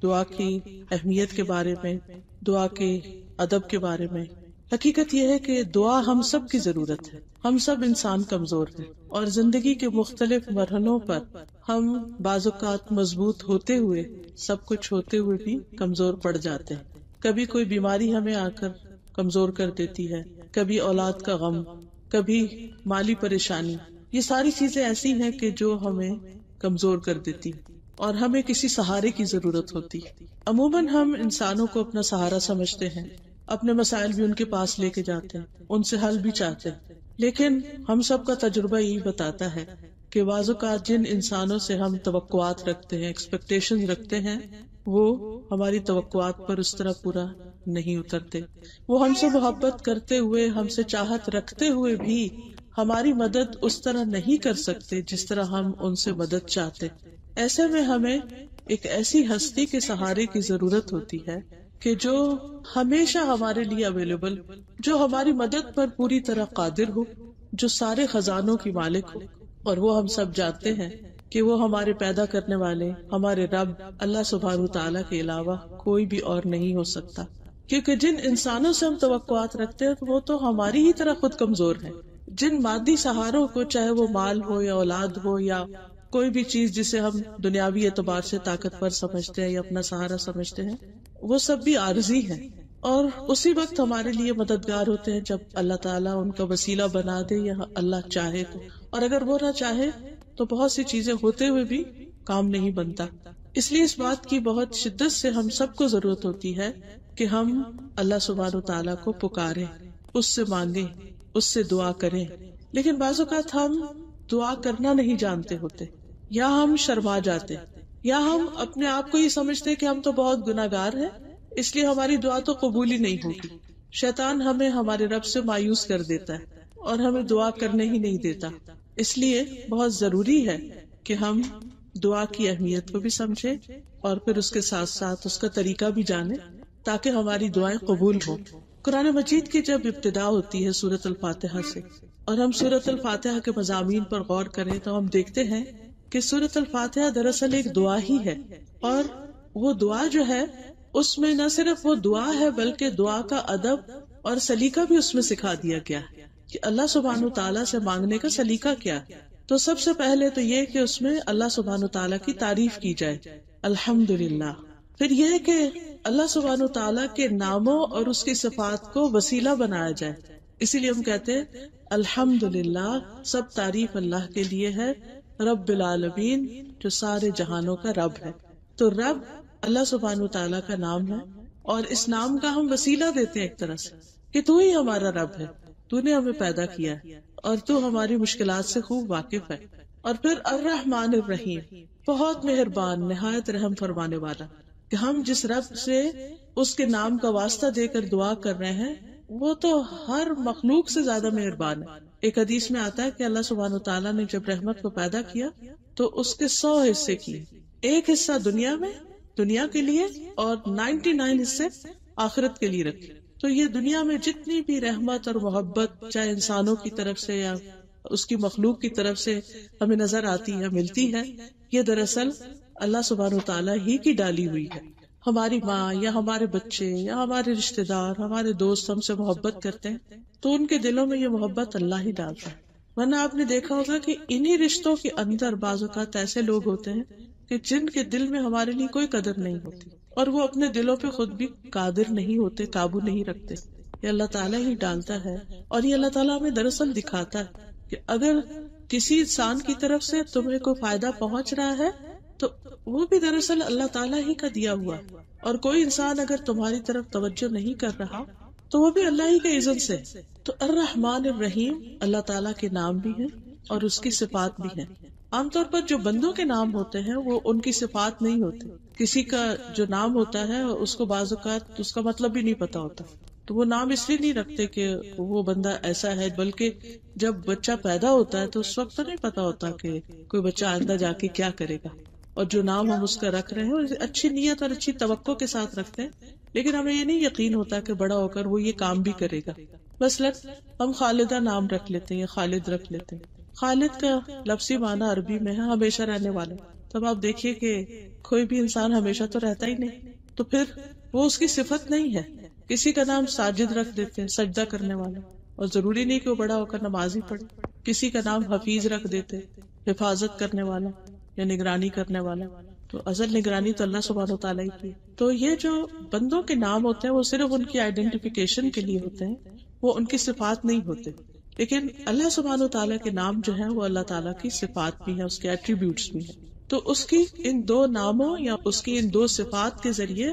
دعا کی اہمیت کے بارے میں، دعا کے ادب کے بارے میں۔ حقیقت یہ ہے کہ دعا ہم سب کی ضرورت ہے۔ ہم سب انسان کمزور ہیں اور زندگی کے مختلف مرحلوں پر ہم بعض اوقات مضبوط ہوتے ہوئے، سب کچھ ہوتے ہوئے بھی کمزور پڑ جاتے ہیں۔ کبھی کوئی بیماری ہمیں آ کر کمزور کر دیتی ہے، کبھی اولاد کا غم، کبھی مالی پریشانی۔ یہ ساری چیزیں ایسی ہیں کہ جو ہمیں کمزور کر دیتی اور ہمیں کسی سہارے کی ضرورت ہوتی۔ عموماً ہم انسانوں کو اپنا سہارا سمجھتے ہیں، اپنے مسائل بھی ان کے پاس لے کے جاتے ہیں، ان سے حل بھی چاہتے ہیں، لیکن ہم سب کا تجربہ یہی بتاتا ہے کہ بعض اوقات جن انسانوں سے ہم توقعات رکھتے ہیں، ایکسپیکٹیشن رکھتے ہیں، وہ ہماری توقعات پر اس طرح پورا نہیں اترتے۔ وہ ہم سے محبت کرتے ہوئے، ہم سے چاہت رکھتے ہوئے بھی ہماری مدد اس طرح نہیں کر سکتے جس طرح ہم ان سے مدد چاہتے۔ ایسے میں ہمیں ایک ایسی ہستی کے سہارے کی ضرورت ہوتی ہے کہ جو ہمیشہ ہمارے لیے اویلیبل، جو ہماری مدد پر پوری طرح قادر ہو، جو سارے خزانوں کی مالک ہو۔ اور وہ ہم سب جانتے ہیں کہ وہ ہمارے پیدا کرنے والے، ہمارے رب اللہ سبحانہ تعالیٰ کے علاوہ کوئی بھی اور نہیں ہو سکتا، کیونکہ جن انسانوں سے ہم توقعات رکھتے ہیں وہ تو ہماری ہی طرح خود کمزور ہیں۔ جن مادی سہاروں کو، چاہے وہ مال ہو یا اولاد ہو یا کوئی بھی چیز جسے ہم دنیاوی اعتبار سے طاقتور سمجھتے ہیں یا اپنا سہارا سمجھتے ہیں، وہ سب بھی عارضی ہیں، اور اسی وقت ہمارے لیے مددگار ہوتے ہیں جب اللہ تعالیٰ ان کا وسیلہ بنا دے یا اللہ چاہے تو، اور اگر وہ نہ چاہے تو بہت سی چیزیں ہوتے ہوئے بھی کام نہیں بنتا۔ اس لیے اس بات کی بہت شدت سے ہم سب کو ضرورت ہوتی ہے کہ ہم اللہ سبحانہ تعالیٰ کو پکاریں، اس سے مانگیں، اس سے دعا کریں۔ لیکن بعض اوقات ہم دعا کرنا نہیں جانتے ہوتے، یا ہم شرما جاتے، یا ہم اپنے آپ کو یہ سمجھتے کہ ہم تو بہت گناہگار ہیں، اس لیے ہماری دعا تو قبول ہی نہیں ہوگی۔ شیطان ہمیں ہمارے رب سے مایوس کر دیتا ہے اور ہمیں دعا کرنے ہی نہیں دیتا۔ اس لیے بہت ضروری ہے کہ ہم دعا کی اہمیت کو بھی سمجھیں اور پھر اس کے ساتھ ساتھ اس کا طریقہ بھی جانیں تاکہ ہماری دعائیں قبول ہوں۔ قرآن مجید کی جب ابتدا ہوتی ہے سورۃ الفاتحہ سے، اور ہم سورۃ الفاتحہ کے مضامین پر غور کریں تو ہم دیکھتے ہیں کہ سورۃ الفاتحہ دراصل ایک دعا ہی ہے، اور وہ دعا جو ہے اس میں نہ صرف وہ دعا ہے بلکہ دعا کا ادب اور سلیقہ بھی اس میں سکھا دیا گیا ہے کہ اللہ سبحانہ تعالیٰ سے مانگنے کا سلیقہ کیا ہے۔ تو سب سے پہلے تو یہ کہ اس میں اللہ سبحانہ تعالیٰ کی تعریف کی جائے، الحمدللہ۔ پھر یہ کہ اللہ سبحانہ تعالیٰ کے ناموں اور اس کی صفات کو وسیلہ بنایا جائے۔ اسی لیے ہم کہتے ہیں الحمدللہ، سب تعریف اللہ کے لیے ہے، رب العالمین، جو سارے جہانوں کا رب ہے۔ تو رب اللہ سبحانہ تعالیٰ کا نام ہے، اور اس نام کا ہم وسیلہ دیتے ہیں ایک طرح سے کہ تو ہی ہمارا رب ہے، تو نے ہمیں پیدا کیا ہے اور تو ہماری مشکلات سے خوب واقف ہے۔ اور پھر الرحمن الرحیم، بہت مہربان، نہایت رحم فرمانے والا، کہ ہم جس رب سے اس کے نام کا واسطہ دے کر دعا کر رہے ہیں وہ تو ہر مخلوق سے زیادہ مہربان ہے۔ ایک حدیث میں آتا ہے کہ اللہ سبحانہ تعالیٰ نے جب رحمت کو پیدا کیا تو اس کے 100 حصے کیے، ایک حصہ دنیا میں، دنیا کے لیے، اور 99 حصے آخرت کے لیے رکھے۔ تو یہ دنیا میں جتنی بھی رحمت اور محبت چاہے انسانوں کی طرف سے یا اس کی مخلوق کی طرف سے ہمیں نظر آتی ہے، ملتی ہے، یہ دراصل اللہ سبحانہ تعالیٰ ہی کی ڈالی ہوئی ہے۔ ہماری ماں یا ہمارے بچے یا ہمارے رشتہ دار، ہمارے دوست ہم سے محبت کرتے ہیں تو ان کے دلوں میں یہ محبت اللہ ہی ڈالتا ہے۔ ورنہ آپ نے دیکھا ہوگا کہ انہی رشتوں کے اندر بعض اوقات ایسے لوگ ہوتے ہیں کہ جن کے دل میں ہمارے لیے کوئی قدر نہیں ہوتی، اور وہ اپنے دلوں پہ خود بھی قادر نہیں ہوتے، قابو نہیں رکھتے۔ یہ اللہ تعالیٰ ہی ڈالتا ہے، اور یہ اللہ تعالیٰ ہمیں دراصل دکھاتا ہے کہ اگر کسی انسان کی طرف سے تمہیں کوئی فائدہ پہنچ رہا ہے تو وہ بھی دراصل اللہ تعالیٰ ہی کا دیا ہوا ہے، اور کوئی انسان اگر تمہاری طرف توجہ نہیں کر رہا تو وہ بھی اللہ ہی کے اذن سے۔ تو الرحمن الرحیم اللہ تعالیٰ کے نام بھی ہیں اور اس کی صفات بھی ہیں۔ عام طور پر جو بندوں کے نام ہوتے ہیں وہ ان کی صفات نہیں ہوتے۔ کسی کا جو نام ہوتا ہے اس کو بعض اوقات اس کا مطلب بھی نہیں پتا ہوتا، تو وہ نام اس لیے نہیں رکھتے کہ وہ بندہ ایسا ہے، بلکہ جب بچہ پیدا ہوتا ہے تو اس وقت تو نہیں پتا ہوتا کہ کوئی بچہ آئندہ جا کے کیا کرے گا، اور جو نام ہم اس کا رکھ رہے ہیں اچھی نیت اور اچھی توقع کے ساتھ رکھتے ہیں، لیکن ہمیں یہ نہیں یقین ہوتا کہ بڑا ہو کر وہ یہ کام بھی کرے گا۔ مثلا ہم خالدہ نام رکھ لیتے ہیں یا خالد رکھ لیتے ہیں۔ خالد کا لفظی معنی عربی میں ہے ہمیشہ رہنے والا، تب آپ دیکھیے کہ کوئی بھی انسان ہمیشہ تو رہتا ہی نہیں، تو پھر وہ اس کی صفت نہیں ہے. کسی کا نام ساجد رکھ دیتے ہیں، سجدہ کرنے والا، اور ضروری نہیں کہ وہ بڑا ہو کر نماز ہی پڑھے. کسی کا نام حفیظ رکھ دیتے، حفاظت کرنے والا یا نگرانی کرنے والا. تو اصل نگرانی تو اللہ سبحانہ وتعالیٰ کی. تو یہ جو بندوں کے نام ہوتے ہیں وہ صرف ان کی آئیڈینٹیفیکیشن کے لیے ہوتے ہیں، وہ ان کی صفات نہیں ہوتے. لیکن اللہ سبحانہ وتعالیٰ کے نام جو ہیں وہ اللہ تعالیٰ کی صفات بھی ہیں، اس کے ایٹریبیوٹس بھی ہیں. تو اس کی ان دو ناموں یا اس کی ان دو صفات کے ذریعے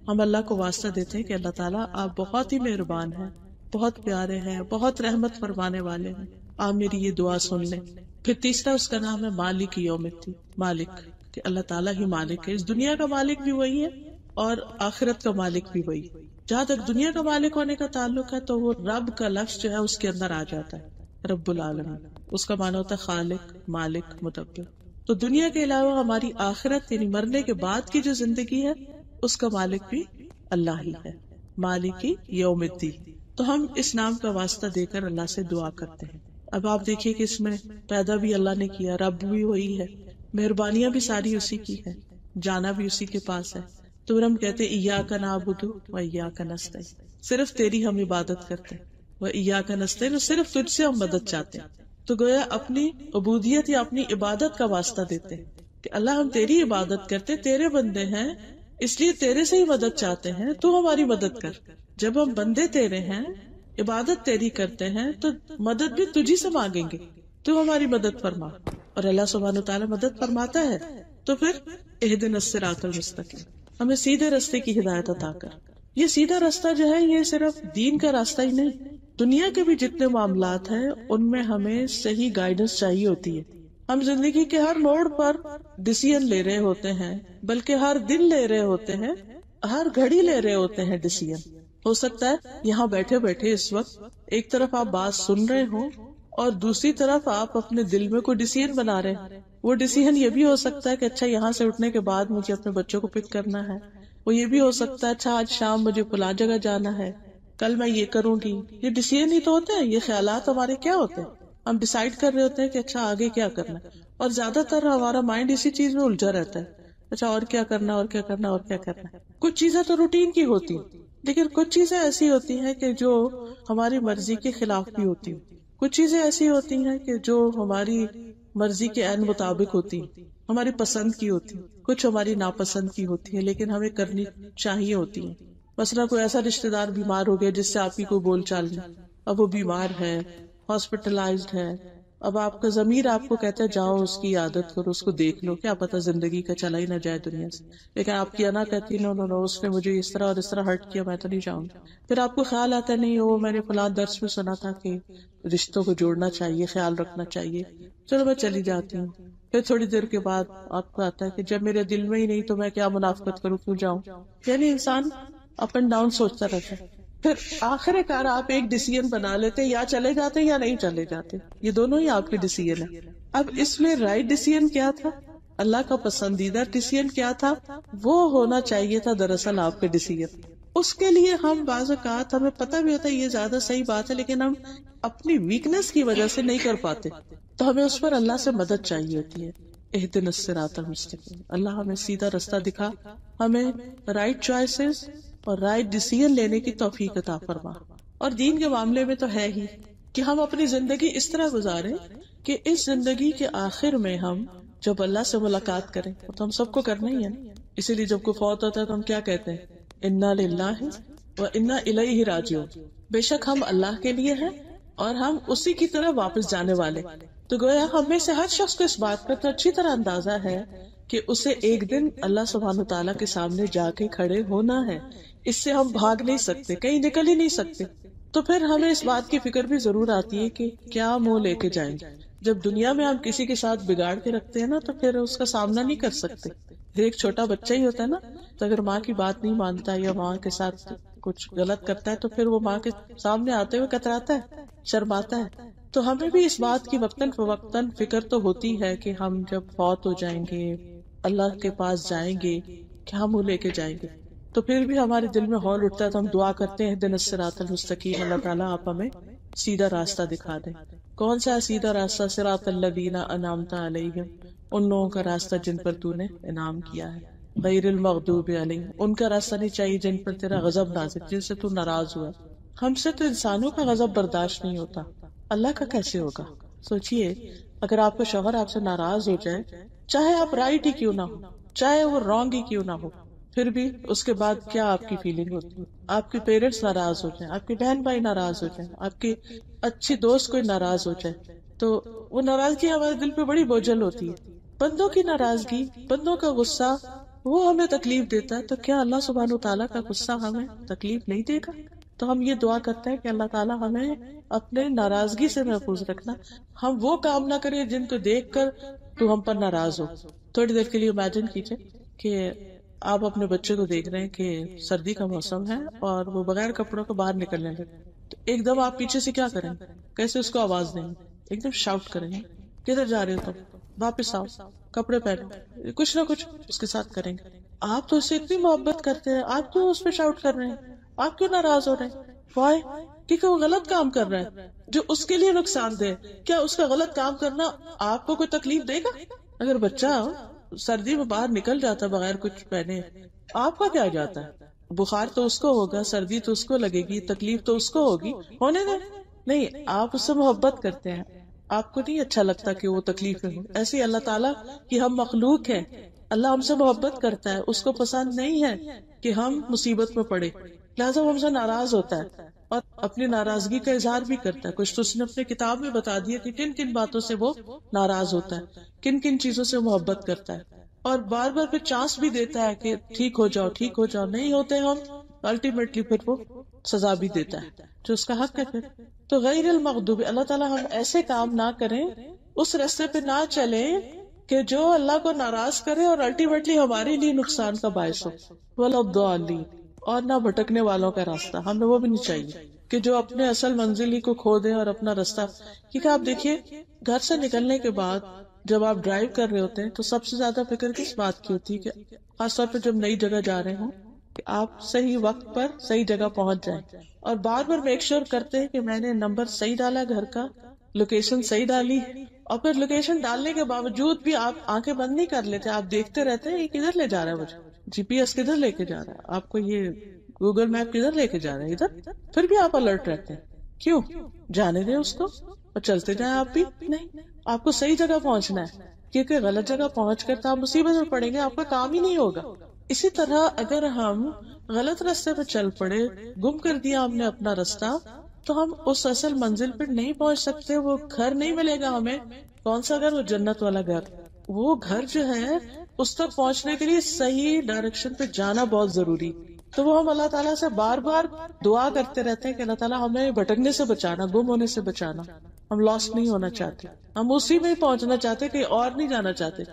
ہم اللہ کو واسطہ دیتے ہیں کہ اللہ تعالیٰ آپ بہت ہی مہربان ہیں، بہت پیارے ہیں، بہت رحمت فرمانے والے ہیں، آپ میری یہ دعا سن لیں. پھر تیسرا اس کا نام ہے مالک یوم الدین، مالک، کہ اللہ تعالیٰ ہی مالک ہے. اس دنیا کا مالک بھی وہی ہے اور آخرت کا مالک بھی وہی. جہاں تک دنیا کا مالک ہونے کا تعلق ہے تو وہ رب کا لفظ جو ہے اس کے اندر آ جاتا ہے، رب العالمین. اس کا معنی ہوتا ہے خالق، مالک، مدبر. تو دنیا کے علاوہ ہماری آخرت یعنی مرنے کے بعد کی جو زندگی ہے اس کا مالک بھی اللہ ہی ہے، مالک یوم الدین. تو ہم اس نام کا واسطہ دے کر اللہ سے دعا کرتے ہیں. اب آپ دیکھیے کہ اس میں پیدا بھی اللہ نے کیا، رب بھی وہی ہے، مہربانیاں بھی ساری اسی کی ہے، جانا بھی اسی کے پاس ہے. تو ہم کہتے ہیں ایاک نعبد و ایاک نستعین، صرف تیری ہم عبادت کرتے ہیں، و ایاک نستعین، صرف تجھ سے ہم مدد چاہتے ہیں. تو گویا اپنی عبودیت یا اپنی عبادت کا واسطہ دیتے ہیں کہ اللہ ہم تیری عبادت کرتے، تیرے بندے ہیں، اس لیے تیرے سے ہی مدد چاہتے ہیں، تو ہماری مدد کر. جب ہم بندے تیرے ہیں، عبادت تیری کرتے ہیں، تو مدد بھی تجھی سے مانگیں گے، تو ہماری مدد فرما. اور اللہ سبحانہ وتعالی مدد فرماتا ہے. تو پھر اہدنا الصراط المستقیم، ہمیں سیدھے راستے کی ہدایت عطا کر. یہ سیدھا راستہ جو ہے یہ صرف دین کا راستہ ہی نہیں، دنیا کے بھی جتنے معاملات ہیں ان میں ہمیں صحیح گائیڈنس چاہیے ہوتی ہے. ہم زندگی کے ہر موڑ پر ڈیسیژن لے رہے ہوتے ہیں، بلکہ ہر دن لے رہے ہوتے ہیں، ہر گھڑی لے رہے ہوتے ہیں ڈیسیژن. ہو سکتا ہے یہاں بیٹھے بیٹھے اس وقت ایک طرف آپ بات سن رہے ہوں اور دوسری طرف آپ اپنے دل میں کوئی ڈیسیژن بنا رہے ہیں. وہ ڈیسیژن یہ بھی ہو سکتا ہے کہ اچھا یہاں سے اٹھنے کے بعد مجھے اپنے بچوں کو پک کرنا ہے. وہ یہ بھی ہو سکتا ہے اچھا آج شام مجھے فلاں جگہ جانا ہے، کل میں یہ کروں گی. یہ ڈیسیژن ہی تو ہوتے ہیں، یہ خیالات ہمارے کیا ہوتے ہیں. ہم ڈیسائیڈ کر رہے ہوتے ہیں کہ اچھا آگے کیا کرنا ہے، اور زیادہ تر ہمارا مائنڈ اسی چیز میں الجھا رہتا ہے. اچھا اور کیا کرنا، اور کیا کرنا، اور کیا کرنا. کچھ چیزیں تو روٹین کی ہوتی ہیں، لیکن کچھ چیزیں ایسی ہوتی ہیں کہ جو ہماری مرضی کے خلاف بھی ہوتی ہیں. کچھ چیزیں ایسی ہوتی ہیں کہ جو ہماری مرضی کے عین مطابق ہوتی ہیں، ہماری پسند کی ہوتی ہیں. کچھ ہماری ناپسند کی ہوتی ہیں لیکن ہمیں کرنی چاہیے ہوتی ہیں. مثلا کوئی ایسا رشتہ دار بیمار ہو گیا جس سے آپ کی کوئی بول چال نہیں، اب وہ بیمار ہے، ہاسپٹلائزڈ ہے. اب آپ کا ضمیر آپ کو کہتا ہے جاؤ اس کی عادت کرو، اس کو دیکھ لو، کیا پتا زندگی کا چلا ہی نہ جائے دنیا سے. لیکن آپ کی انا کہتی نو نو نو، اس نے مجھے اس طرح اور اس طرح ہرٹ کیا، میں تو نہیں جاؤں گی. پھر آپ کو خیال آتا ہے نہیں وہ میں نے فلاں درس میں سنا تھا کہ رشتوں کو جوڑنا چاہیے، خیال رکھنا چاہیے، چلو میں چلی جاتی ہوں. پھر تھوڑی دیر کے بعد آپ کو آتا ہے کہ جب میرے دل میں ہی نہیں تو میں کیا منافقت کروں، کیوں جاؤں. یعنی انسان اپ اینڈ ڈاؤن سوچتا رہتا ہے. پھر آخر کار آپ ایک ڈیسیژن بنا لیتے، یا چلے جاتے یا نہیں چلے جاتے. یہ دونوں ہی آپ کے ڈیسیژن ہیں. اب اس میں رائٹ ڈیسیژن کیا تھا، اللہ کا پسندیدہ ڈیسیژن کیا تھا، وہ ہونا چاہیے تھا دراصل آپ کے ڈیسیژن. اس کے لیے ہم بعض اوقات ہمیں پتہ بھی ہوتا ہے یہ زیادہ صحیح بات ہے، لیکن ہم اپنی ویکنس کی وجہ سے نہیں کر پاتے، تو ہمیں اس پر اللہ سے مدد چاہیے ہوتی ہے. اہدنا الصراط المستقیم، اللہ ہمیں سیدھا راستہ دکھا، ہمیں رائٹ چوائسز اور رائٹ ڈیسیژن لینے کی توفیق عطا فرما. اور دین کے معاملے میں تو ہے ہی کہ ہم اپنی زندگی اس طرح گزاریں کہ اس زندگی کے آخر میں ہم جب اللہ سے ملاقات کریں، تو ہم سب کو کرنا ہی ہے نا. اسی لیے جب کوئی فوت ہوتا ہے تو ہم کیا کہتے ہیں، انا للہ و انا الیہ راجعون، بے شک ہم اللہ کے لیے ہیں اور ہم اسی کی طرح واپس جانے والے. تو گویا ہم میں سے ہر شخص کو اس بات کا تو اچھی طرح اندازہ ہے کہ اسے ایک دن اللہ سبحانہ تعالیٰ کے سامنے جا کے کھڑے ہونا ہے. اس سے ہم بھاگ نہیں سکتے، کہیں نکل ہی نہیں سکتے. تو پھر ہمیں اس بات کی فکر بھی ضرور آتی ہے کہ کیا منہ لے کے جائیں گے. جب دنیا میں ہم کسی کے ساتھ بگاڑ کے رکھتے ہیں نا تو پھر اس کا سامنا نہیں کر سکتے. ایک چھوٹا بچہ ہی ہوتا ہے نا، تو اگر ماں کی بات نہیں مانتا یا ماں کے ساتھ کچھ غلط کرتا ہے تو پھر وہ ماں کے سامنے آتے ہوئے کتراتا ہے، شرماتا ہے. تو ہمیں بھی اس بات کی وقتاً فوقتاً فکر تو ہوتی ہے کہ ہم جب فوت ہو جائیں گے، اللہ کے پاس جائیں گے، کیا منہ لے کے جائیں گے. تو پھر بھی ہمارے دل میں ہول اٹھتا ہے تو ہم دعا کرتے ہیں اہدنا الصراط المستقیم، اللہ تعالیٰ آپ ہمیں سیدھا راستہ دکھا دیں. کون سا سیدھا راستہ؟ صراط الذین انعمت علیہم، ان لوگوں کا راستہ جن پر تو نے انعام کیا ہے، غیر المغضوب علیہم، ان کا راستہ نہیں چاہیے جن پر تیرا غضب نازل، جن سے تو ناراض ہوا۔ ہم سے تو انسانوں کا غضب برداشت نہیں ہوتا، اللہ کا کیسے ہوگا؟ سوچئے اگر آپ کا شوہر آپ سے ناراض ہو جائے، چاہے آپ رائٹ ہی کیوں نہ ہو، چاہے وہ رانگ ہی کیوں نہ ہو، پھر بھی اس کے بعد کیا آپ کی فیلنگ ہوتی ہے؟ آپ کے پیرنٹس ناراض ہو جائیں، آپ کے بہن بھائی ناراض ہو جائیں، آپ کی اچھی دوست کوئی ناراض ہو جائے، تو وہ ناراضگی ہمارے دل پہ بڑی بوجھل ہوتی ہے۔ بندوں کی ناراضگی، بندوں کا غصہ وہ ہمیں تکلیف دیتا ہے، تو کیا اللہ سبحانہ وتعالیٰ کا غصہ ہمیں تکلیف نہیں دے گا؟ تو ہم یہ دعا کرتے ہیں کہ اللہ تعالیٰ ہمیں اپنے ناراضگی سے محفوظ رکھنا، ہم وہ کام نہ کریں جن کو دیکھ کر تو ہم پر ناراض ہو۔ تھوڑی دیر کے لیے امیجن کیجئے کہ آپ اپنے بچے کو دیکھ رہے ہیں کہ سردی کا موسم ہے اور وہ بغیر کپڑوں کو باہر نکلنے لگے، تو ایک دم آپ پیچھے سے کیا کریں گے؟ کیسے اس کو آواز دیں گے؟ ایک دم شاؤٹ کریں گے، کدھر جا رہے ہو تم، واپس آؤ، کپڑے پہنو، کچھ نہ کچھ اس کے ساتھ کریں گے۔ آپ تو اس سے اتنی محبت کرتے ہیں، آپ کیوں اس پہ شاؤٹ کر رہے ہیں؟ آپ کیوں ناراض ہو رہے ہیں؟ وائی؟ کیونکہ وہ غلط کام کر رہا ہے جو اس کے لیے نقصان دہ۔ کیا اس کا غلط کام کرنا آپ کو کوئی تکلیف دے گا؟ اگر بچہ سردی میں باہر نکل جاتا بغیر کچھ پہنے، آپ کا کیا جاتا ہے؟ بخار تو اس کو ہوگا، سردی تو اس کو لگے گی، تکلیف تو اس کو ہوگی، ہونے دیں۔ نہیں، آپ اس سے محبت کرتے ہیں، آپ کو نہیں اچھا لگتا کہ وہ تکلیف میں ہو۔ ایسے اللہ تعالیٰ کی ہم مخلوق ہیں، اللہ ہم سے محبت کرتا ہے، اس کو پسند نہیں ہے کہ ہم مصیبت میں پڑے، لہٰذا وہ ہم سے ناراض ہوتا ہے اور اپنی ناراضگی کا اظہار بھی کرتا ہے۔ کچھ تو اس نے اپنے کتاب میں بتا دیا کہ کن کن باتوں سے وہ ناراض ہوتا ہے، کن کن چیزوں سے محبت کرتا ہے، اور بار بار پھر چانس بھی دیتا ہے کہ ٹھیک ہو جاؤ، ٹھیک ہو جاؤ۔ نہیں ہوتے ہم، الٹیمیٹلی پھر وہ سزا بھی دیتا ہے جو اس کا حق ہے۔ پھر تو غیر المغضوب، اللہ تعالیٰ ہم ایسے کام نہ کریں، اس راستے پہ نہ چلیں کہ جو اللہ کو ناراض کرے اور الٹیمیٹلی ہمارے لیے نقصان کا باعث ہو، ولا الضالین، اور نہ بھٹکنے والوں کا راستہ، ہمیں وہ بھی نہیں چاہیے کہ جو اپنے اصل منزل ہی کو کھو دیں اور اپنا راستہ۔ کیونکہ آپ دیکھیے گھر سے نکلنے کے بعد جب آپ ڈرائیو کر رہے ہوتے ہیں تو سب سے زیادہ فکر کس بات کی ہوتی ہے؟ کہ خاص طور پہ جب نئی جگہ جا رہے ہوں کہ آپ صحیح وقت پر صحیح جگہ پہنچ جائیں، اور بار بار میک شور کرتے ہیں کہ میں نے نمبر صحیح ڈالا، گھر کا لوکیشن صحیح ڈالی، اور پھر لوکیشن ڈالنے کے باوجود بھی آپ آنکھیں بند نہیں کر لیتے، آپ دیکھتے رہتے ہیں یہ کدھر لے جا رہا ہے مجھے، جی پی ایس کدھر لے کے جا رہا ہے آپ کو، یہ گوگل میپ کدھر لے کے جا رہے ہیں ادھر، پھر بھی آپ الرٹ رہتے ہیں۔ کیوں؟ جانے دیں اس کو اور چلتے جائیں۔ آپ بھی نہیں، آپ کو صحیح جگہ پہنچنا ہے، کیونکہ غلط جگہ پہنچ کر تو آپ مصیبت میں پڑیں گے، آپ کا کام ہی نہیں ہوگا۔ اسی طرح اگر ہم غلط راستے پہ چل پڑے، گم کر دیا ہم نے اپنا راستہ، تو ہم اس اصل منزل پہ نہیں پہنچ سکتے، وہ گھر نہیں ملے گا ہمیں۔ کون سا گھر؟ وہ جنت والا گھر۔ وہ گھر جو ہے اس تک پہنچنے کے لیے صحیح ڈائریکشن پہ جانا بہت ضروری، تو وہ ہم اللہ تعالیٰ سے بار بار دعا کرتے رہتے ہیں کہ اللہ تعالیٰ ہمیں بھٹکنے سے بچانا، گم ہونے سے بچانا۔ ہم لاسٹ نہیں ہونا چاہتے، ہم اسی میں ہی پہنچنا چاہتے، کہیں اور نہیں جانا چاہتے۔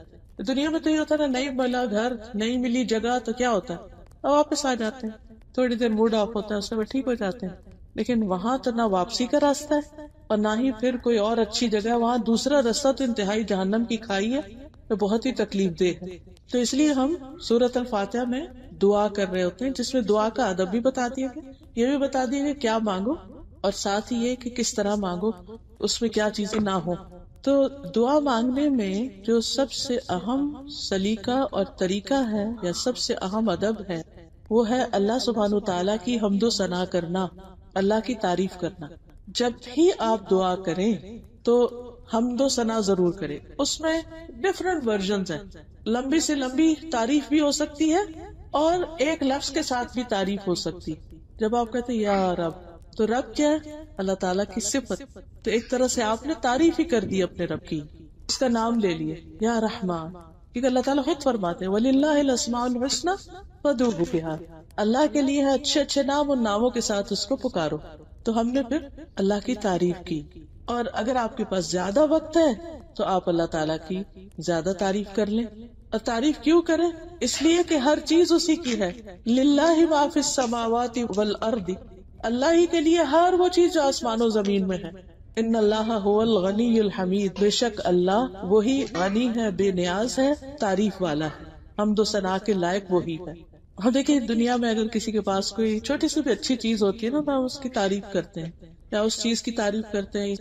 دنیا میں تو یہ ہوتا ہے نا، نہیں ملا گھر، نہیں ملی جگہ، تو کیا ہوتا ہے؟ اب واپس آ جاتے ہیں، تھوڑی دیر موڈ آف ہوتا ہے، اس میں ٹھیک ہو جاتے ہیں۔ لیکن وہاں تو نہ واپسی کا راستہ ہے اور نہ ہی پھر کوئی اور اچھی جگہ، وہاں دوسرا راستہ تو انتہائی جہنم کی کھائی ہے، تو بہت ہی تکلیف دہ ہے۔ تو اس لیے ہم سورۃ الفاتحہ میں دعا کر رہے ہوتے ہیں، جس میں دعا کا ادب بھی بتا دیا گیا، یہ بھی بتا دیا کہ کیا مانگو، اور ساتھ ہی یہ کہ کس طرح مانگو، اس میں کیا چیزیں نہ ہو۔ تو دعا مانگنے میں جو سب سے اہم سلیقہ اور طریقہ ہے، یا سب سے اہم ادب ہے، وہ ہے اللہ سبحانہ تعالیٰ کی حمد و ثنا کرنا، اللہ کی تعریف کرنا۔ جب بھی آپ دعا کریں تو حمد و ثنا ضرور کریں۔ اس میں ڈفرنٹ ورژنز ہیں، لمبی سے لمبی تعریف بھی ہو سکتی ہے اور ایک لفظ کے ساتھ بھی تعریف ہو سکتی۔ جب آپ کہتے ہیں یا رب، تو رب کیا ہے؟ اللہ تعالیٰ کی صفت، تو ایک طرح سے آپ نے تعریف ہی کر دی اپنے رب کی، اس کا نام لے لیے یا رحمان، کیونکہ اللہ تعالیٰ خود فرماتے ہیں وَلِلَّهِ الْأَسْمَاءُ الْحُسْنَى فَادْعُوهُ بِهَا، اللہ کے لیے ہے اچھے اچھے نام، ان ناموں کے ساتھ اس کو پکارو۔ تو ہم نے پھر اللہ کی تعریف کی، اور اگر آپ کے پاس زیادہ وقت ہے تو آپ اللہ تعالیٰ کی زیادہ تعریف کر لیں۔ اور تعریف کیوں کریں؟ اس لیے کہ ہر چیز اسی کی ہے، للہ ما فی السماوات والارض، اللہ ہی کے لیے ہر وہ چیز جو آسمان و زمین میں ہے۔ ان اللہ هو الغنی الحمید، بے شک اللہ وہی غنی ہے، بے نیاز ہے، تعریف والا ہے، حمد و ثنا کے لائق وہی ہے۔ ہم دیکھیں دنیا میں اگر کسی کے پاس کوئی چھوٹی سی بھی اچھی چیز ہوتی ہے نا، تو ہم اس کی تعریف کرتے ہیں یا اس چیز کی تعریف کرتے ہیں،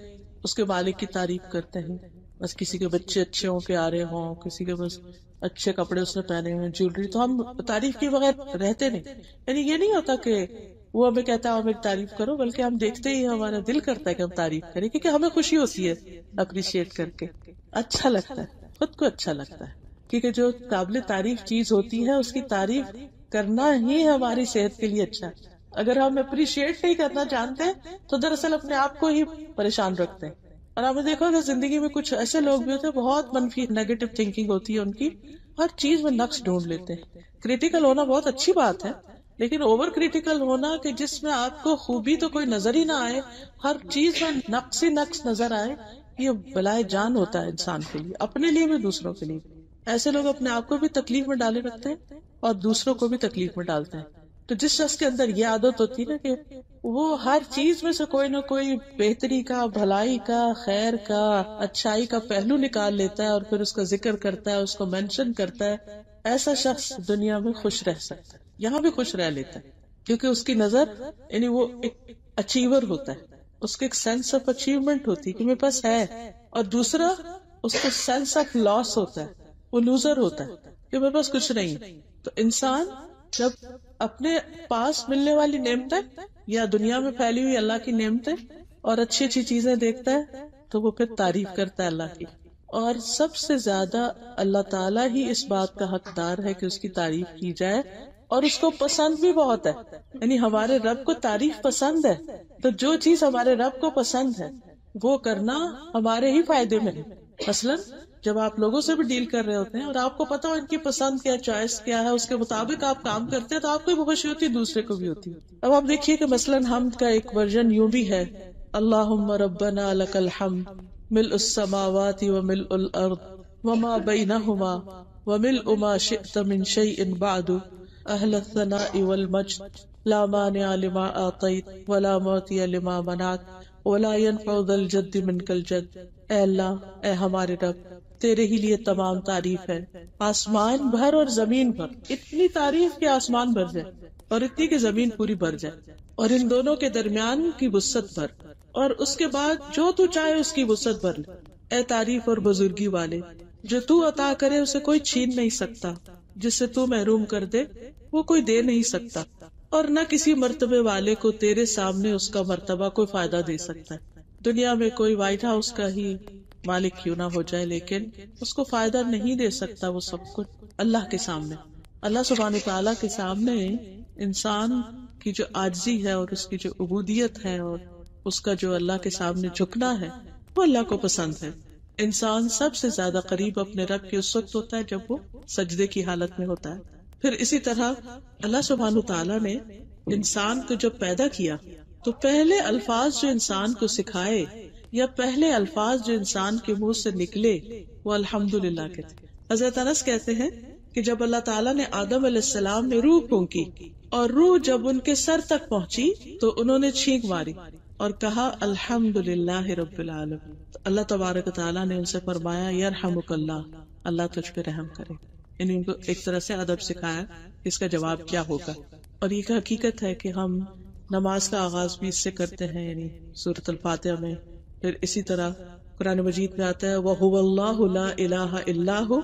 اس کے مالک کی تعریف کرتے ہیں. بس کسی کے بچے اچھے ہوں پیارے ہوں، کسی کے بس اچھے کپڑے اس نے پہنے ہوئے، جیولری، تو ہم تعریف کے بغیر رہتے نہیں. یعنی یہ نہیں ہوتا کہ وہ ہمیں کہتا ہے ہمیں تعریف کرو، بلکہ ہم دیکھتے ہی ہمارا دل کرتا ہے کہ ہم تعریف کریں، کیونکہ ہمیں خوشی ہوتی ہے اپریشیٹ کر کے، اچھا لگتا ہے، خود کو اچھا لگتا ہے. کیونکہ جو قابل تعریف چیز ہوتی ہے اس کی تعریف کرنا ہی ہماری صحت کے لیے اچھا ہے. اگر ہم اپریشیٹ نہیں کرنا جانتے تو دراصل اپنے آپ کو ہی پریشان رکھتے ہیں. اور آپ نے دیکھا کہ زندگی میں کچھ ایسے لوگ بھی ہوتے ہیں بہت منفی نیگیٹو تھنکنگ ہوتی ہے ان کی، ہر چیز میں نقص ڈھونڈ لیتے ہیں. کریٹیکل ہونا بہت اچھی بات ہے، لیکن اوور کریٹیکل ہونا کہ جس میں آپ کو خوبی تو کوئی نظر ہی نہ آئے، ہر چیز میں نقص ہی نقص نظر آئے، یہ بلائے جان ہوتا ہے انسان کے لیے، اپنے لیے بھی دوسروں کے لیے. ایسے لوگ اپنے آپ کو بھی تکلیف میں ڈالے رکھتے ہیں اور دوسروں کو بھی تکلیف میں ڈالتے ہیں. تو جس شخص کے اندر یہ عادت ہوتی ہے نا کہ وہ ہر چیز میں سے کوئی نہ کوئی بہتری کا، بھلائی کا، خیر کا، اچھائی کا پہلو نکال لیتا ہے اور پھر اس کا ذکر کرتا ہے، اس کو مینشن کرتا ہے، ایسا شخص دنیا میں خوش رہ سکتا ہے، یہاں بھی خوش رہ لیتا ہے. کیونکہ اس کی نظر یعنی وہ ایک اچیور ہوتا ہے، اس کو ایک سینس آف اچیومنٹ ہوتی ہے کہ میرے پاس ہے. اور دوسرا اس کو سینس آف لاس ہوتا ہے، وہ لوزر ہوتا ہے کہ میرے پاس کچھ نہیں. تو انسان جب اپنے پاس ملنے والی نعمتیں یا دنیا میں پھیلی ہوئی اللہ کی نعمتیں اور اچھی اچھی چیزیں دیکھتا ہے تو وہ پھر تعریف کرتا ہے اللہ کی. اور سب سے زیادہ اللہ تعالیٰ ہی اس بات کا حقدار ہے کہ اس کی تعریف کی جائے، اور اس کو پسند بھی بہت ہے. یعنی ہمارے رب کو تعریف پسند ہے، تو جو چیز ہمارے رب کو پسند ہے وہ کرنا ہمارے ہی فائدے میں ہے. مثلاً جب آپ لوگوں سے بھی ڈیل کر رہے ہوتے ہیں اور آپ کو پتا ہو ان کی پسند کیا، چوائس کیا ہے، اس کے مطابق آپ کام کرتے ہیں تو آپ کو بھی خوشی ہوتی ہے، دوسرے کو بھی ہوتی ہے. اب آپ دیکھیے کہ مثلاً حمد کا ایک ورژن یوں بھی ہے: اللہم ربنا لک الحمد ملء السماوات وملء الارض وما بینہما وملء ما شئت من شیء بعد اہل الثناء والمجد لا مانع لما اعطیت ولا معطی لما منعت ولا ينفع ذا الجد منک الجد. اے اللہ، اے ہمارے رب، تیرے ہی لیے تمام تعریف ہے، آسمان بھر اور زمین بھر. اتنی تعریف کہ آسمان بھر جائے اور اتنی کہ زمین پوری بھر جائے، اور ان دونوں کے درمیان کی وسعت بھر، اور اس کے بعد جو تو چاہے اس کی وسعت بھر لے. اے تعریف اور بزرگی والے، جو تو عطا کرے اسے کوئی چھین نہیں سکتا، جس سے تو محروم کر دے وہ کوئی دے نہیں سکتا، اور نہ کسی مرتبے والے کو تیرے سامنے اس کا مرتبہ کوئی فائدہ دے سکتا ہے. دنیا میں کوئی وائٹ ہاؤس کا ہی مالک کیوں نہ ہو جائے، لیکن اس کو فائدہ نہیں دے سکتا وہ سب کچھ اللہ کے سامنے. اللہ سبحانہ تعالیٰ کے سامنے انسان کی جو عاجزی ہے اور اس کی جو عبودیت ہے اور اس کا جو اللہ کے سامنے جھکنا ہے وہ اللہ کو پسند ہے. انسان سب سے زیادہ قریب اپنے رب کے اس وقت ہوتا ہے جب وہ سجدے کی حالت میں ہوتا ہے. پھر اسی طرح اللہ سبحانہ تعالیٰ نے انسان کو جب پیدا کیا تو پہلے الفاظ جو انسان کو سکھائے یا پہلے الفاظ جو انسان کے منہ سے نکلے وہ الحمدللہ کے تھے. حضرت انس کہتے ہیں کہ جب اللہ تعالیٰ نے آدم علیہ السلام میں روح پھونکی اور روح جب ان کے سر تک پہنچی تو انہوں نے چھینک ماری اور کہا الحمدللہ رب العالمین. تو اللہ تبارک تعالیٰ نے ان سے فرمایا یرحمک اللہ، اللہ تجھ پہ رحم کرے. یعنی ان کو ایک طرح سے ادب سکھایا اس کا جواب کیا ہوگا. اور یہ کہ حقیقت ہے کہ ہم نماز کا آغاز بھی اس سے کرتے ہیں، یعنی سورۃ الفاتحہ میں. پھر اسی طرح قرآن مجید میں آتا ہے وَهُوَ اللَّهُ لَا إِلَٰهَ إِلَّا هُوَ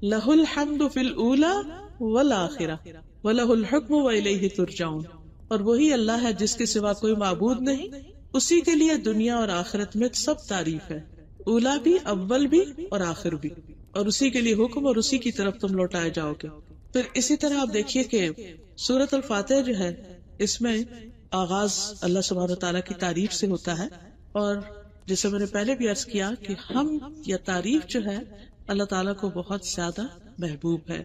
لَهُ الْحَمْدُ فِي الْأُولَىٰ وَالْآخِرَةِ وَلَهُ الْحُكْمُ وَإِلَيْهِ تُرْجَعُونَ. اور وہی اللہ ہے جس کے سوا کوئی معبود نہیں، اسی کے لیے دنیا اور آخرت میں سب تعریف ہے، اولا بھی، اول بھی اور آخر بھی، اور اسی کے لیے حکم اور اسی کی طرف تم لوٹائے جاؤ گے. پھر اسی طرح آپ دیکھیے کہ سورۃ الفاتحہ جو ہے اس میں آغاز اللہ سبحانہ تعالیٰ کی تعریف سے ہوتا ہے. اور جیسے میں نے پہلے بھی عرض کیا کہ ہم یا تعریف جو ہے اللہ تعالیٰ کو بہت زیادہ محبوب ہے.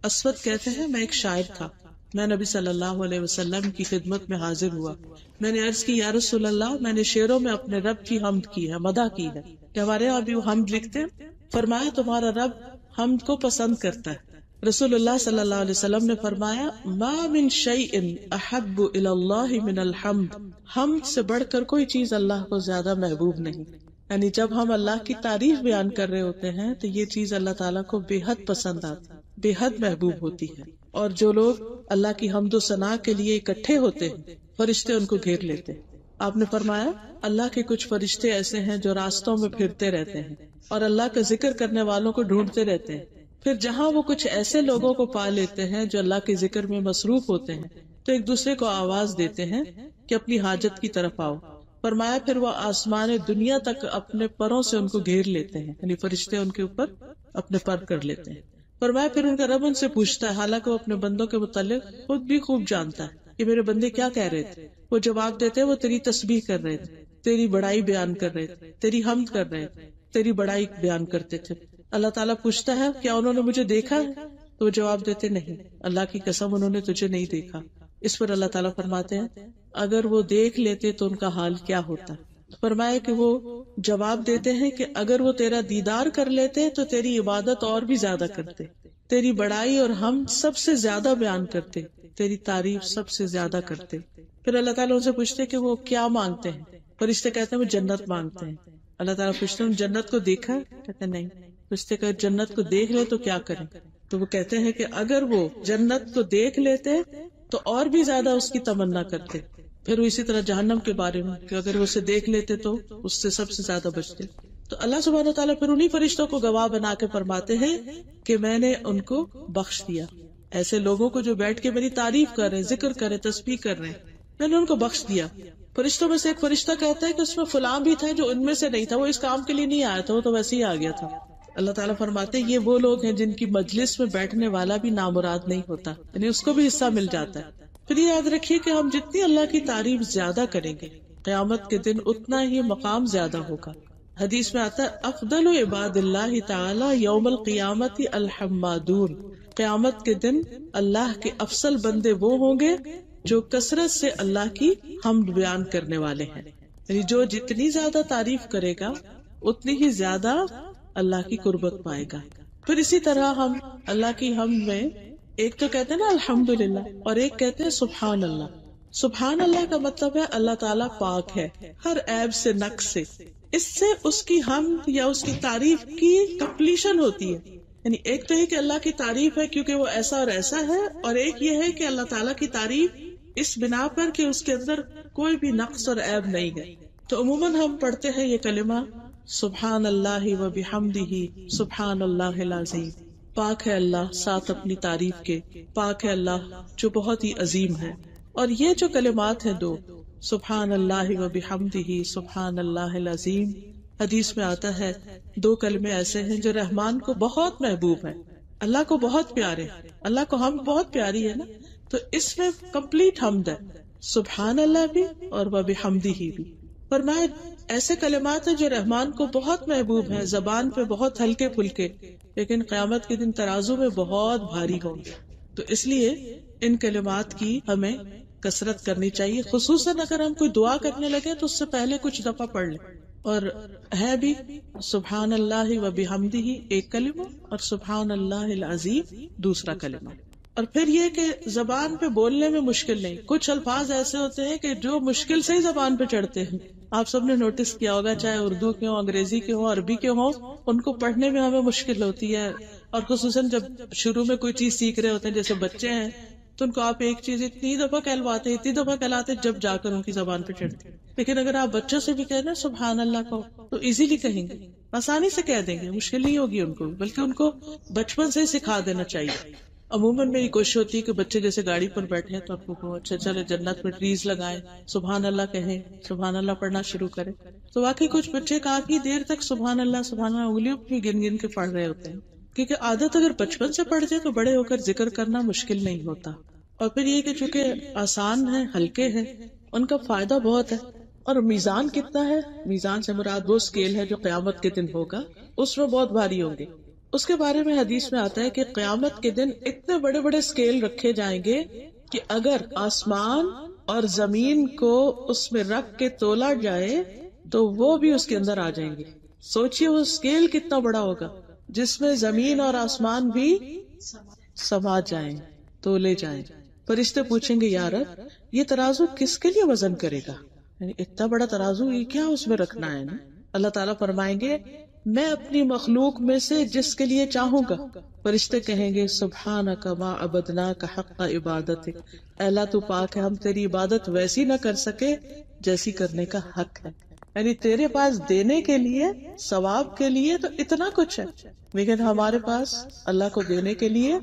اسود کہتے ہیں میں ایک شاعر تھا، میں نبی صلی اللہ علیہ وسلم کی خدمت میں حاضر ہوا. میں نے عرض کی یا رسول اللہ، میں نے شعروں میں اپنے رب کی حمد کی ہے، مدح کی ہے. کہ ہمارے یہاں بھی وہ حمد لکھتے ہیں. فرمایا تمہارا رب حمد کو پسند کرتا ہے. رسول اللہ صلی اللہ علیہ وسلم نے فرمایا ما من شیء احب الی اللہ من الحمد. حمد سے بڑھ کر کوئی چیز اللہ کو زیادہ محبوب نہیں. یعنی جب ہم اللہ کی تعریف بیان کر رہے ہوتے ہیں تو یہ چیز اللہ تعالیٰ کو بے حد پسند آتی، بے حد محبوب ہوتی ہے. اور جو لوگ اللہ کی حمد و ثنا کے لیے اکٹھے ہوتے ہیں فرشتے ان کو گھیر لیتے ہیں. آپ نے فرمایا اللہ کے کچھ فرشتے ایسے ہیں جو راستوں میں پھرتے رہتے ہیں اور اللہ کا ذکر کرنے والوں کو ڈھونڈتے رہتے ہیں، پھر جہاں وہ کچھ ایسے لوگوں کو پا لیتے ہیں جو اللہ کے ذکر میں مصروف ہوتے ہیں تو ایک دوسرے کو آواز دیتے ہیں کہ اپنی حاجت کی طرف آؤ۔ فرمایا پھر وہ آسمان دنیا تک اپنے پروں سے ان کو گھیر لیتے ہیں، یعنی فرشتے ان کے اوپر اپنے پر کر لیتے ہیں۔ فرمایا پھر ان کا رب ان سے پوچھتا ہے، حالانکہ وہ اپنے بندوں کے متعلق خود بھی خوب جانتا ہے کہ میرے بندے کیا کہہ رہے تھے۔ وہ جواب دیتے ہیں وہ تیری تسبیح کر رہے تھے، تیری بڑائی بیان کر رہے تھے، تیری حمد کر رہے تھے، تیری بڑائی بیان کرتے تھے۔ اللہ تعالیٰ پوچھتا ہے کیا انہوں نے مجھے دیکھا ہے؟ تو وہ جواب دیتے نہیں، اللہ کی قسم انہوں نے تجھے نہیں دیکھا۔ اس پر اللہ تعالیٰ فرماتے ہیں اگر وہ دیکھ لیتے تو ان کا حال کیا ہوتا۔ فرمایا کہ وہ جواب دیتے ہیں کہ اگر وہ تیرا دیدار کر لیتے تو تیری عبادت اور بھی زیادہ کرتے، تیری بڑائی اور ہم سب سے زیادہ بیان کرتے، تیری تعریف سب سے زیادہ کرتے۔ پھر اللہ تعالیٰ ان سے پوچھتے کہ وہ کیا مانگتے ہیں؟ فرشتے کہتے ہیں وہ جنت مانگتے ہیں۔ اللہ تعالیٰ پوچھتے ہیں جنت کو دیکھا؟ کہتے ہیں نہیں۔ فرشتے کہ جنت کو دیکھ لے تو کیا کریں؟ تو وہ کہتے ہیں کہ اگر وہ جنت کو دیکھ لیتے تو اور بھی زیادہ اس کی تمنا کرتے۔ پھر وہ اسی طرح جہنم کے بارے میں کہ اگر وہ اسے دیکھ لیتے تو اس سے سب سے زیادہ بچتے۔ تو اللہ سبحانہ وتعالیٰ پھر انہی فرشتوں کو گواہ بنا کے فرماتے ہیں کہ میں نے ان کو بخش دیا، ایسے لوگوں کو جو بیٹھ کے میری تعریف کر رہے، ذکر کر رہے، تسبیح کر رہے، میں نے ان کو بخش دیا۔ فرشتوں میں سے ایک فرشتہ کہتا ہے کہ اس میں فلاں بھی تھا جو ان میں سے نہیں تھا، وہ اس کام کے لیے نہیں آیا تھا، وہ تو ویسے ہی آ گیا تھا۔ اللہ تعالیٰ فرماتے ہیں یہ وہ لوگ ہیں جن کی مجلس میں بیٹھنے والا بھی نامراد نہیں ہوتا، یعنی اس کو بھی حصہ مل جاتا ہے۔ پھر یہ یاد رکھیے کہ ہم جتنی اللہ کی تعریف زیادہ کریں گے قیامت کے دن اتنا ہی مقام زیادہ ہوگا۔ حدیث میں آتا ہے افضل عباد اللہ تعالی یوم القیامت الحمادون، قیامت کے دن اللہ کے افضل بندے وہ ہوں گے جو کثرت سے اللہ کی حمد بیان کرنے والے ہیں، یعنی جو جتنی زیادہ تعریف کرے گا اتنی ہی زیادہ اللہ کی قربت پائے گا۔ پھر اسی طرح ہم اللہ کی حمد میں ایک تو کہتے ہیں نا الحمدللہ اور ایک کہتے ہیں سبحان اللہ۔ سبحان اللہ کا مطلب ہے اللہ تعالیٰ پاک ہے ہر عیب سے، نقص سے۔ اس سے اس کی حمد یا اس کی تعریف کی کمپلیشن ہوتی ہے، یعنی ایک تو ہے کہ اللہ کی تعریف ہے کیونکہ وہ ایسا اور ایسا ہے، اور ایک یہ ہے کہ اللہ تعالیٰ کی تعریف اس بنا پر کہ اس کے اندر کوئی بھی نقص اور عیب نہیں ہے۔ تو عموماً ہم پڑھتے ہیں یہ کلمہ سبحان اللہ و بحمدہ سبحان اللہ العظیم، پاک ہے اللہ ساتھ اپنی تعریف کے، پاک ہے اللہ جو بہت ہی عظیم ہے۔ اور یہ جو کلمات ہیں دو، سبحان اللہ و بحمدہ سبحان اللہ العظیم، حدیث میں آتا ہے دو کلمے ایسے ہیں جو رحمان کو بہت محبوب ہیں، اللہ کو بہت پیارے ہیں۔ اللہ کو حمد بہت پیاری ہے نا، تو اس میں کمپلیٹ حمد ہے، سبحان اللہ بھی اور و بحمدہ بھی۔ فرمایا ایسے کلمات ہیں جو رحمان کو بہت محبوب ہیں، زبان پہ بہت ہلکے پھلکے، لیکن قیامت کے دن ترازو میں بہت بھاری ہوں گے۔ تو اس لیے ان کلمات کی ہمیں کثرت کرنی چاہیے، خصوصاً اگر ہم کوئی دعا کرنے لگے تو اس سے پہلے کچھ دفعہ پڑھ لیں۔ اور ہے بھی سبحان اللہ و بحمدہ ایک کلمہ اور سبحان اللہ العظیم دوسرا کلمہ۔ اور پھر یہ کہ زبان پہ بولنے میں مشکل نہیں، کچھ الفاظ ایسے ہوتے ہیں کہ جو مشکل سے ہی زبان پہ چڑھتے ہیں، آپ سب نے نوٹس کیا ہوگا، چاہے اردو کے ہوں، انگریزی کے ہوں، عربی کے ہوں، ان کو پڑھنے میں ہمیں مشکل ہوتی ہے۔ اور خصوصاً جب شروع میں کوئی چیز سیکھ رہے ہوتے ہیں، جیسے بچے ہیں تو ان کو آپ ایک چیز اتنی دفعہ کہلواتے ہیں، اتنی دفعہ کہلاتے ہیں جب جا کر ان کی زبان پہ چڑھتی ہے۔ لیکن اگر آپ بچوں سے بھی کہیں نا سبحان اللہ کو تو ایزیلی کہیں گے، آسانی سے کہہ دیں گے، مشکل نہیں ہوگی ان کو، بلکہ ان کو بچپن سے سکھا دینا چاہیے۔ عموماً میری کوشش ہوتی ہے کہ بچے جیسے گاڑی پر بیٹھے ہیں تو آپ کو اچھا چلے جنت میں ٹریز لگائیں، سبحان اللہ کہیں، سبحان اللہ پڑھنا شروع کریں۔ تو واقعی کچھ بچے کافی دیر تک سبحان اللہ انگلیوں پہ گن گن کے پڑھ رہے ہوتے ہیں، کیونکہ عادت اگر بچپن سے پڑھ جائے تو بڑے ہو کر ذکر کرنا مشکل نہیں ہوتا۔ اور پھر یہ کہ چونکہ آسان ہے، ہلکے ہیں، ان کا فائدہ بہت ہے۔ اور میزان کتنا ہے؟ میزان سے مراد وہ اسکیل ہے جو قیامت کے دن ہوگا، اس میں بہت بھاری ہوں گے۔ اس کے بارے میں حدیث میں آتا ہے کہ قیامت کے دن اتنے بڑے بڑے اسکیل رکھے جائیں گے کہ اگر آسمان اور زمین کو اس میں رکھ کے تولا جائے تو وہ بھی اس کے اندر آ جائیں گے۔ سوچئے وہ اسکیل کتنا بڑا ہوگا جس میں زمین اور آسمان بھی سما جائیں، تولے جائیں۔ فرشتے پوچھیں گے یا رب یہ ترازو کس کے لیے وزن کرے گا؟ یعنی اتنا بڑا ترازو یہ کیا اس میں رکھنا ہے نا؟ اللہ تعالیٰ فرمائیں گے میں اپنی مخلوق میں سے جس کے لیے چاہوں گا. فرشتے کہیں گے سبحانک ما عبدناک حق عبادتک، اے اللہ تو پاک ہے، ہم تیری عبادت ویسی نہ کر سکے جیسی کرنے کا حق ہے. یعنی تیرے پاس دینے کے لیے، ثواب کے لیے تو اتنا کچھ ہے، لیکن ہمارے پاس اللہ کو دینے کے لیے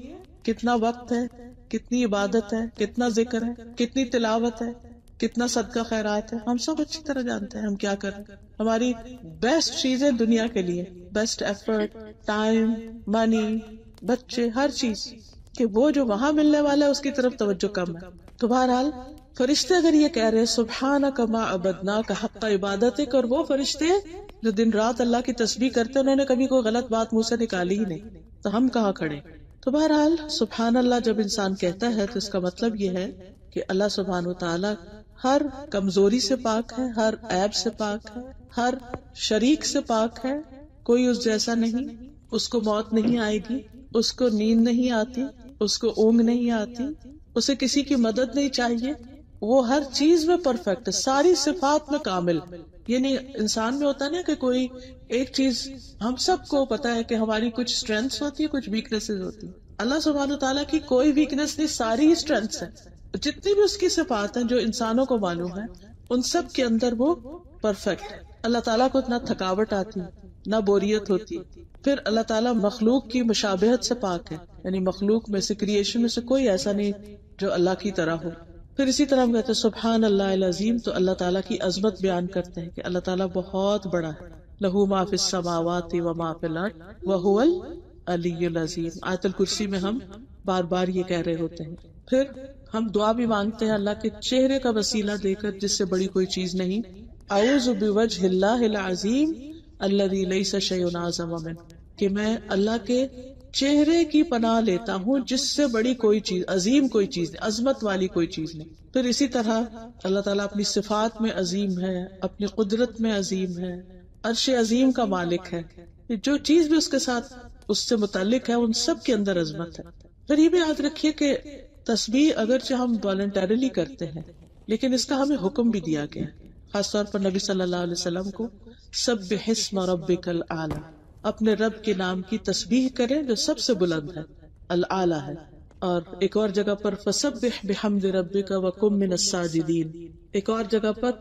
کتنا وقت ہے، کتنی عبادت ہے، کتنا ذکر ہے، کتنی تلاوت ہے، کتنا صدقہ خیرات ہے، ہم سب اچھی طرح جانتے ہیں ہم کیا کریں. ہماری بیسٹ چیزیں دنیا کے لیے، بیسٹ ایفرٹ، ٹائم، منی، بچے، ہر چیز، کہ وہ جو وہاں ملنے والا ہے اس کی طرف توجہ کم ہے. تو بہرحال فرشتے اگر یہ کہہ رہے سبحانک ما عبدناک حق عبادتک، اور وہ فرشتے جو دن رات اللہ کی تسبیح کرتے انہوں نے کبھی کوئی غلط بات منہ سے نکالی ہی نہیں، تو ہم کہاں کھڑے. تو بہرحال سبحان اللہ جب انسان کہتا ہے تو اس کا مطلب یہ ہے کہ اللہ سبحانہ و تعالی ہر کمزوری سے پاک ہے، ہر عیب سے پاک ہے، ہر شریک سے پاک ہے، کوئی اس جیسا نہیں. اس کو موت نہیں آئے گی، اس کو نیند نہیں آتی، اس کو اونگ نہیں آتی، اسے کسی کی مدد نہیں چاہیے، وہ ہر چیز میں پرفیکٹ ہے، ساری صفات میں کامل. یعنی انسان میں ہوتا ہے نا کہ کوئی ایک چیز، ہم سب کو پتا ہے کہ ہماری کچھ اسٹرینتھس ہوتی ہے، کچھ ویکنیسز ہوتی ہیں. اللہ سبحانہ تعالیٰ کی کوئی ویکنیس نہیں، ساری ہی اسٹرینتھس ہیں. جتنی بھی اس کی صفات ہیں جو انسانوں کو معلوم ہے ان سب کے اندر وہ پرفیکٹ ہے. اللہ تعالیٰ کو نہ تھکاوٹ آتی، نہ بوریت ہوتی. پھر اللہ تعالیٰ مخلوق کی مشابہت سے پاک ہے، یعنی مخلوق میں سے، کریشن میں سے کوئی ایسا نہیں جو اللہ کی طرح ہو. پھر اسی طرح ہم کہتے ہیں سبحان اللہ العظیم، تو اللہ تعالیٰ کی عظمت بیان کرتے ہیں کہ اللہ تعالیٰ بہت بڑا ہے. لہو ما فی السماوات و ما فی الارض وہو العلی العظیم. آیت الکرسی میں ہم بار بار یہ کہہ رہے ہوتے ہیں. پھر ہم دعا بھی مانگتے ہیں اللہ کے چہرے کا وسیلہ دے کر جس سے بڑی کوئی چیز نہیں. اعوذ بوجہ اللہ العظیم الذی لیس شیء اعظم منہ، کہ میں اللہ کے چہرے کی پناہ لیتا ہوں جس سے بڑی کوئی چیز، عظیم کوئی چیز نہیں، عظمت والی کوئی چیز نہیں. پھر اسی طرح اللہ تعالیٰ اپنی صفات میں عظیم ہے، اپنی قدرت میں عظیم ہے، عرش عظیم کا مالک ہے. جو چیز بھی اس کے ساتھ اس سے متعلق ہے ان سب کے اندر عظمت ہے. پھر یہ بھی یاد رکھیے کہ تسبیح اگرچہ ہم والنٹریلی کرتے ہیں لیکن اس کا ہمیں حکم بھی دیا گیا ہے. خاص طور پر نبی صلی اللہ علیہ وسلم کو سبح اسم ربک الاعلی، اپنے رب کے نام کی تسبیح کریں جو سب سے بلند ہے، الاعلی ہے. اور ایک اور جگہ پر فسبح بحمد ربک وکن من الساجدین. ایک اور جگہ پر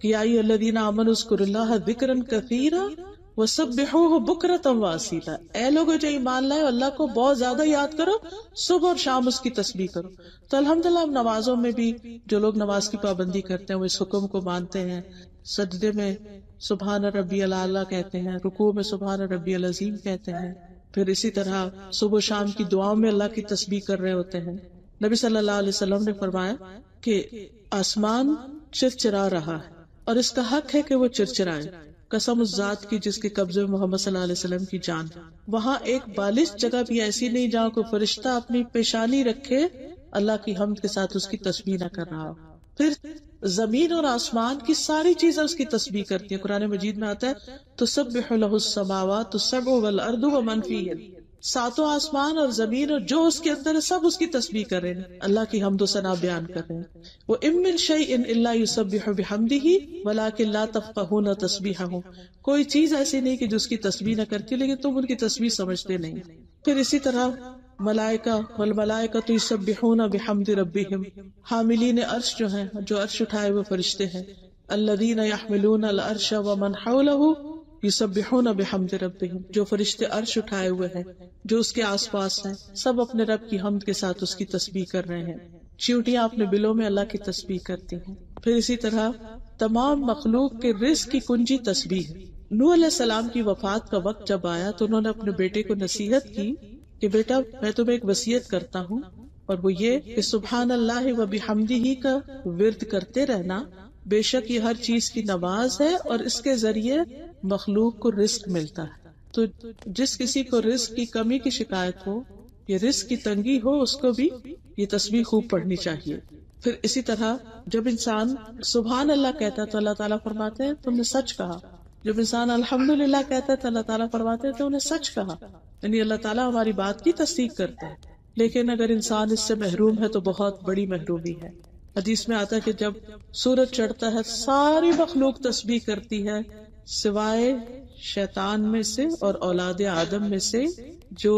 یا ایھا الذین آمنوا اذکروا اللہ ذکرا کثیرا وسبحوہ بکرۃ واصیلا. اے لوگو جو ایمان لائے اللہ کو بہت زیادہ یاد کرو، صبح اور شام اس کی تسبیح کرو. تو الحمدللہ ہم نمازوں میں بھی جو لوگ نماز کی پابندی کرتے ہیں وہ اس حکم کو مانتے ہیں. سجدے میں سبحان ربی الاعلی کہتے ہیں، رکوع میں سبحان ربی العظیم کہتے ہیں. پھر اسی طرح صبح و شام کی دعاؤں میں اللہ کی تسبیح کر رہے ہوتے ہیں. نبی صلی اللہ علیہ وسلم نے فرمایا کہ آسمان چرچرا رہا ہے اور اس کا حق ہے کہ وہ چرچرائے. قسم اس ذات کی جس کے قبضے میں محمد صلی اللہ علیہ وسلم کی جان. وہاں ایک بالش جگہ بھی ایسی نہیں جہاں کوئی فرشتہ اپنی پیشانی رکھے اللہ کی حمد کے ساتھ اس کی تسبیح نہ کر رہا ہو. پھر زمین اور آسمان کی ساری چیزیں اس کی تسبیح کرتی ہیں. قرآن مجید میں آتا ہے تسبح لہ السماوات السبع والارض ومن فیہن. ساتوں آسمان اور زمین اور جو اس کے اندر ہے سب اس کی تسبیح کر رہے ہیں، اللہ کی حمد و ثنا بیان کر رہے ہیں. وَإِن مِّن شَيْءٍ إِلَّا يُسَبِّحُ بِحَمْدِهِ وَلَٰكِن لَّا تَفْقَهُونَ تَسْبِيحَهُمْ. کوئی چیز ایسی نہیں کہ جو اس کی تسبیح نہ کرتی لیکن تم ان کی تسبیح سمجھتے نہیں. پھر اسی طرح ملائکہ والملائکۃ یسبحون بحمد ربہم. حاملین عرش جو ہیں، جو عرش اٹھائے ہوئے فرشتے ہیں، الذین یحملون العرش ومن حولہ یسبحون بحمد ربہم، جو فرشتے عرش اٹھائے ہوئے ہیں، جو اس کے آس پاس ہیں، سب اپنے رب کی حمد کے ساتھ اس کی تسبیح کر رہے ہیں. چیونٹیاں اپنے بلوں میں اللہ کی تسبیح کرتی ہیں. پھر اسی طرح تمام مخلوق کے رزق کی کنجی تسبیح ہے. نوح علیہ السلام کی وفات کا وقت جب آیا تو انہوں نے اپنے بیٹے کو نصیحت کی کہ بیٹا میں تمہیں ایک وصیت کرتا ہوں، اور وہ یہ کہ سبحان اللہ و بحمدہ کا ورد کرتے رہنا. بے شک یہ ہر چیز کی نماز ہے اور اس کے ذریعے مخلوق کو رزق ملتا ہے. تو جس کسی کو رزق کی کمی کی شکایت ہو یا رزق کی تنگی ہو اس کو بھی یہ تسبیح خوب پڑھنی چاہیے. پھر اسی طرح جب انسان سبحان اللہ کہتا ہے تو اللہ تعالیٰ فرماتے ہیں تم نے سچ کہا. جب انسان الحمدللہ کہتا ہے تو اللہ تعالیٰ فرماتے ہیں تو انہیں سچ کہا. یعنی اللہ تعالیٰ ہماری بات کی تصدیق کرتا ہے. لیکن اگر انسان اس سے محروم ہے تو بہت بڑی محرومی ہے. حدیث میں آتا ہے کہ جب سورج چڑھتا ہے ساری مخلوق تسبیح کرتی ہے سوائے شیطان میں سے اور اولاد آدم میں سے جو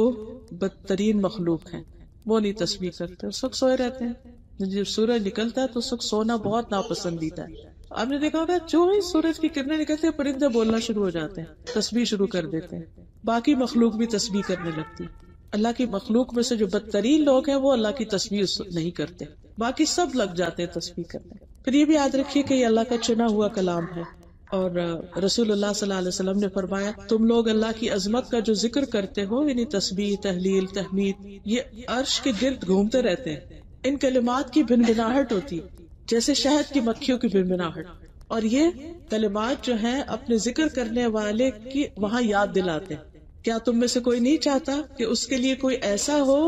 بدترین مخلوق ہیں وہ نہیں تسبیح کرتے، اس وقت سوئے رہتے ہیں۔ جب سورج نکلتا ہے تو اس وقت سونا بہت ناپسندیدہ ہے۔ آپ نے دیکھا ہوگا جو ہی سورج کی کرنیں نکلتے ہیں پرندے بولنا شروع ہو جاتے ہیں، تسبیح شروع کر دیتے ہیں، باقی مخلوق بھی تسبیح کرنے لگتی۔ اللہ کی مخلوق میں سے جو بدترین لوگ ہیں وہ اللہ کی تسبیح نہیں کرتے، باقی سب لگ جاتے ہیں تسبیح کرنے۔ پھر یہ بھی یاد رکھیے کہ یہ اللہ کا چنا ہوا کلام ہے، اور رسول اللہ صلی اللہ علیہ وسلم نے فرمایا تم لوگ اللہ کی عظمت کا جو ذکر کرتے ہو، یعنی تسبیح، تحلیل، تحمید، یہ عرش کے گرد گھومتے رہتے ہیں۔ ان کلمات کی بھنبھناہٹ ہوتی جیسے شہد کی مکھیوں کی بھنبھناہٹ، اور یہ کلمات جو ہیں اپنے ذکر کرنے والے کی وہاں یاد دلاتے ہیں۔ کیا تم میں سے کوئی نہیں چاہتا کہ اس کے لیے کوئی ایسا ہو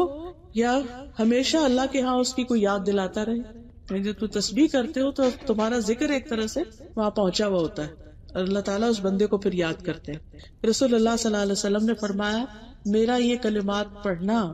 یا ہمیشہ اللہ کے ہاں اس کی کوئی یاد دلاتا رہے؟ جب تم تسبیح کرتے ہو تو تمہارا ذکر ایک طرح سے وہاں پہنچا ہوا ہوتا ہے، اور اللہ تعالیٰ اس بندے کو پھر یاد کرتے ہیں۔ رسول اللہ صلی اللہ علیہ وسلم نے فرمایا میرا یہ کلمات پڑھنا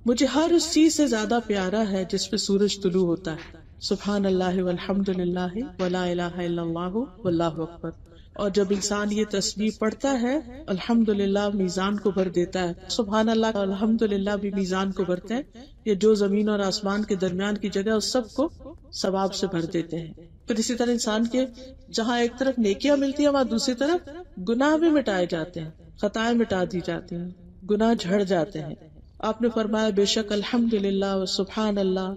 مجھے ہر اس چیز سے زیادہ پیارا ہے جس پہ سورج طلوع ہوتا ہے۔ سبحان اللہ والحمد للہ ولا الہ الا اللہ واللہ اکبر۔ اور جب انسان یہ تسبیح پڑھتا ہے الحمدللہ میزان کو بھر دیتا ہے، سبحان اللہ اور الحمدللہ بھی میزان کو بھرتے ہیں، یہ جو زمین اور آسمان کے درمیان کی جگہ اس سب کو ثواب سے بھر دیتے ہیں۔ پھر اسی طرح انسان کے جہاں ایک طرف نیکیاں ملتی ہیں وہاں دوسری طرف گناہ بھی مٹائے جاتے ہیں، خطائیں مٹا دی جاتی ہیں، گناہ جھڑ جاتے ہیں۔ آپ نے فرمایا بے شک الحمدللہ و سبحان اللہ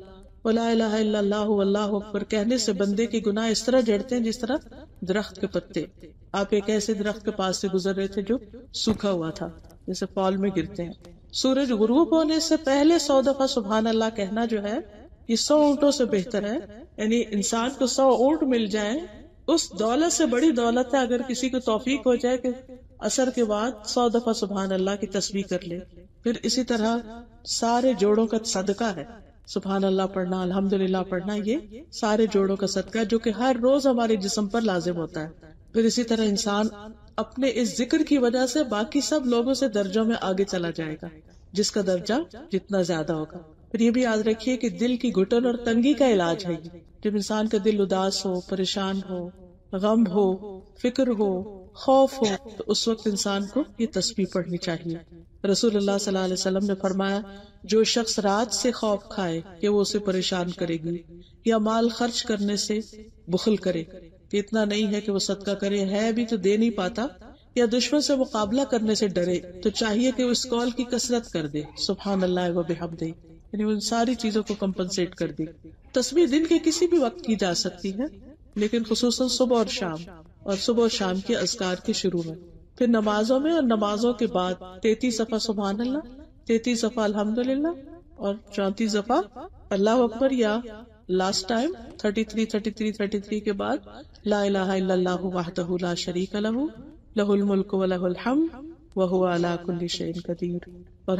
ولا الہ الا اللہ واللہ اکبر کہنے سے بندے کے گناہ اس طرح جڑتے ہیں جس طرح درخت کے پتے۔ آپ ایک ایسے درخت کے پاس سے گزر رہے تھے جو سوکھا ہوا تھا، جیسے فال میں گرتے ہیں۔ سورج غروب ہونے سے پہلے 100 دفعہ سبحان اللہ کہنا جو ہے یہ 100 اونٹوں سے بہتر ہے۔ یعنی انسان کو 100 اونٹ مل جائیں اس دولت سے بڑی دولت ہے اگر کسی کو توفیق ہو جائے کہ عصر کے بعد 100 دفعہ سبحان اللہ کی تسبیح کر لے۔ پھر اسی طرح سارے جوڑوں کا صدقہ ہے سبحان اللہ پڑھنا، الحمدللہ پڑھنا، یہ سارے جوڑوں کا صدقہ جو کہ ہر روز ہمارے جسم پر لازم ہوتا ہے۔ پھر اسی طرح انسان اپنے اس ذکر کی وجہ سے باقی سب لوگوں سے درجوں میں آگے چلا جائے گا، جس کا درجہ جتنا زیادہ ہوگا۔ پھر یہ بھی یاد رکھیے کہ دل کی گھٹن اور تنگی کا علاج ہے۔ جب انسان کا دل اداس ہو، پریشان ہو، غم ہو، فکر ہو، خوف ہو، تو اس وقت انسان کو یہ تسبیح پڑھنی چاہیے۔ رسول اللہ صلی اللہ علیہ وسلم نے فرمایا جو شخص رات سے خوف کھائے کہ وہ اسے پریشان کرے گی، یا مال خرچ کرنے سے بخل کرے کہ اتنا نہیں ہے کہ وہ صدقہ کرے، ہے بھی تو دے نہیں پاتا، یا دشمن سے مقابلہ کرنے سے ڈرے، تو چاہیے کہ وہ اس قول کی کثرت کر دے سبحان اللہ و بحمدہ، یعنی ان ساری چیزوں کو کمپنسیٹ کر دے۔ تسبیح دن کے کسی بھی وقت کی جا سکتی ہے، لیکن خصوصاً صبح اور شام، اور صبح اور شام کے اذکار کے شروع میں۔ پھر نمازوں میں اور نمازوں کے بعد 33 دفعہ سبحان اللہ، 33 دفعہ الحمدللہ، اور 34 دفعہ اللہ اکبر، یا لاسٹ ٹائم 33 کے بعد لا الہ الا اللہ وحدہ لا شریک لہ، لہ الملک و لہ الحمد وہو علی کل شیء قدیر۔ اور